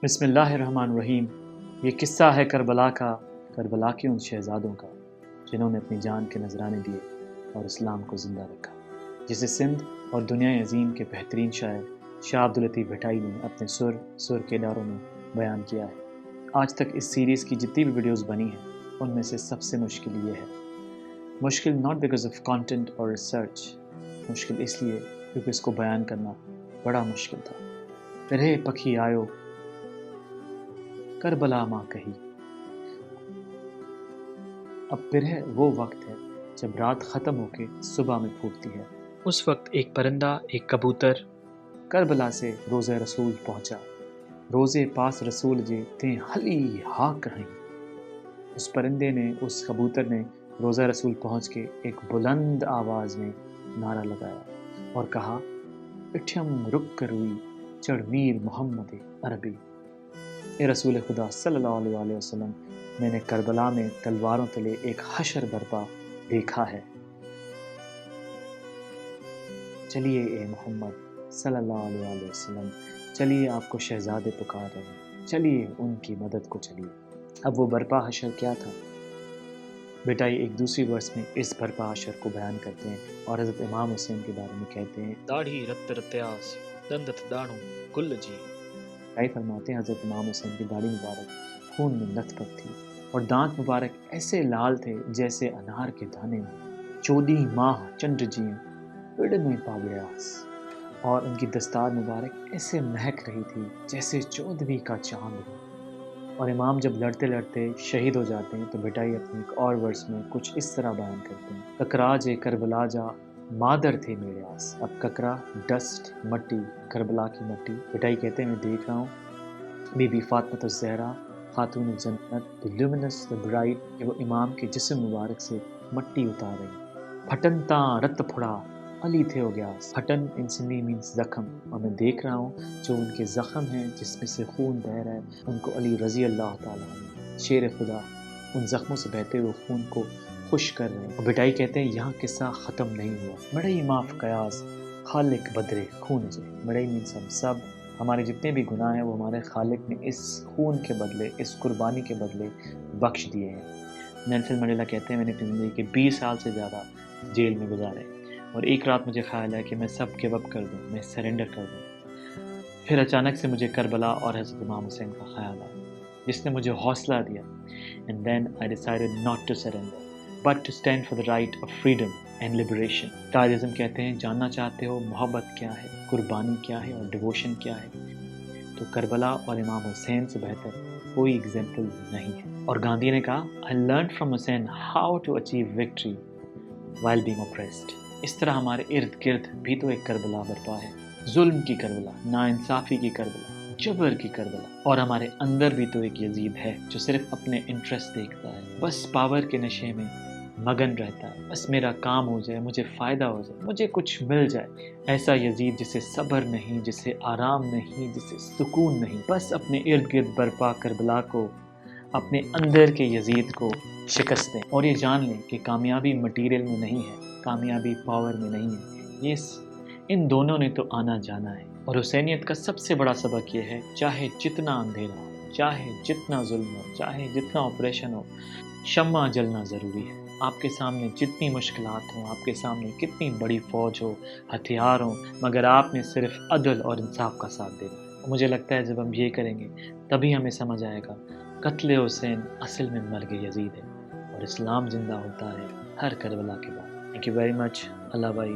بسم اللہ الرحمن الرحیم۔ یہ قصہ ہے کربلا کا، کربلا کے ان شہزادوں کا جنہوں نے اپنی جان کے نذرانے دیے اور اسلام کو زندہ رکھا، جسے سندھ اور دنیا عظیم کے بہترین شاعر شاہ عبداللطیف بھٹائی نے اپنے سر کے اداروں میں بیان کیا ہے۔ آج تک اس سیریز کی جتنی بھی ویڈیوز بنی ہیں ان میں سے سب سے مشکل یہ ہے، مشکل ناٹ بیکاز آف کانٹینٹ اور ریسرچ، مشکل اس لیے کیونکہ اس کو بیان کرنا بڑا مشکل تھا۔ رہے پکھی آیو کربلا ماں کہی۔ اب برہ وہ وقت ہے جب رات ختم ہو کے صبح میں پھوٹتی ہے۔ اس وقت ایک پرندہ، ایک کبوتر کربلا سے روزہ رسول پہنچا۔ روزے پاس رسول جے تیں ہلی ہاک رہیں۔ اس پرندے نے، اس کبوتر نے روزہ رسول پہنچ کے ایک بلند آواز میں نعرہ لگایا اور کہا، اٹھم رک روئی چڑھ میر محمد عربی۔ اے رسول خدا صلی اللہ علیہ وسلم، میں نے کربلا میں تلواروں تلے ایک حشر برپا دیکھا ہے۔ چلیے اے محمد صلی اللہ علیہ وسلم، چلیے، آپ کو شہزادے پکار رہے ہیں، چلیے ان کی مدد کو چلیے۔ اب وہ برپا حشر کیا تھا؟ بیٹائی ایک دوسری ورس میں اس برپا حشر کو بیان کرتے ہیں اور حضرت امام حسین کے بارے میں کہتے ہیں، داڑھی رت رتیاس دندت داڑوں گل جی۔ فرماتے ہیں حضرت امام حسین کی داڑھی مبارک خون میں لت پت تھی اور دانت مبارک ایسے لال تھے جیسے انار کے دانے میں۔ 14 ماہ چندر جی پڑ میں پاویاس، اور ان کی دستار مبارک ایسے مہک رہی تھی جیسے 14ویں کا چاند ہو۔ اور امام جب لڑتے لڑتے شہید ہو جاتے ہیں تو بھٹائی اپنی ایک اور ورس میں کچھ اس طرح بیان کرتے ہیں، ککرا جے کربلا جا مادر تھے میرے آس۔ اب ککرا ڈسٹ، مٹی، کربلا کی مٹی۔ بھٹائی کہتے ہیں، میں دیکھ رہا ہوں بی بی فاطمہ الزہرا خاتون الجنت the luminous the bright، کہ وہ امام کے جسم مبارک سے مٹی اتار رہی۔ پھٹن تاں رت پھڑا علی تھے ہو گیا۔ پھٹن ان سندھی مینس زخم، اور میں دیکھ رہا ہوں جو ان کے زخم ہیں جس میں سے خون بہہ رہا ہے، ان کو علی رضی اللہ تعالیٰ عنہ شیر خدا ان زخموں سے بہتے ہوئے خون کو خوش کر رہے ہیں۔ اور بھٹائی کہتے ہیں، یہاں قصہ ختم نہیں ہوا۔ مڑئی معاف قیاس خالق بدرے خون جے۔ مڑئی مینس ہم سب، ہمارے جتنے بھی گناہ ہیں وہ ہمارے خالق نے اس خون کے بدلے، اس قربانی کے بدلے بخش دیے ہیں۔ نیلسن منڈیلا کہتے ہیں، میں نے اپنی زندگی کے 20 سال سے زیادہ جیل میں گزارے اور ایک رات مجھے خیال ہے کہ میں سب گیو اپ کر دوں، میں سرنڈر کر دوں۔ پھر اچانک سے مجھے کربلا اور حضرت امام حسین کا خیال آیا جس نے مجھے حوصلہ دیا۔ And then I decided not to surrender, but to stand for the right of freedom and liberation۔ Quaid Azam کہتے ہیں، جاننا چاہتے ہو محبت کیا ہے، قربانی کیا ہے اور ڈیووشن کیا ہے، تو کربلا اور امام حسین سے بہتر کوئی ایگزامپل نہیں ہے۔ اور گاندھی نے کہا، I learned from Hussein how to achieve victory while being oppressed۔ اس طرح ہمارے ارد گرد بھی تو ایک کربلا برپا ہے، ظلم کی کربلا، ناانصافی کی کربلا، جبر کی کربلا۔ اور ہمارے اندر بھی تو ایک یزید ہے جو صرف اپنے انٹرسٹ دیکھتا ہے، بس پاور کے نشے میں مگن رہتا ہے، بس میرا کام ہو جائے، مجھے فائدہ ہو جائے، مجھے کچھ مل جائے۔ ایسا یزید جسے صبر نہیں، جسے آرام نہیں، جسے سکون نہیں، بس اپنے ارد گرد برپا کربلا کو، اپنے اندر کے یزید کو شکست دیں۔ اور یہ جان لیں کہ کامیابی مٹیریل میں نہیں ہے، کامیابی پاور میں نہیں ہے، ان دونوں نے تو آنا جانا ہے۔ اور حسینیت کا سب سے بڑا سبق یہ ہے، چاہے جتنا اندھیرا ہو، چاہے جتنا ظلم ہو، چاہے جتنا آپریشن ہو، شمع جلنا ضروری ہے۔ آپ کے سامنے جتنی مشکلات ہوں، آپ کے سامنے کتنی بڑی فوج ہو، ہتھیار ہوں، مگر آپ نے صرف عدل اور انصاف کا ساتھ دینا ہے۔ مجھے لگتا ہے جب ہم یہ کریں گے تبھی ہمیں سمجھ آئے گا قتل حسین اصل میں مرگ یزید ہے اور اسلام زندہ ہوتا ہے ہر کربلا کے بعد۔ Thank you very much. اللہ بھائی۔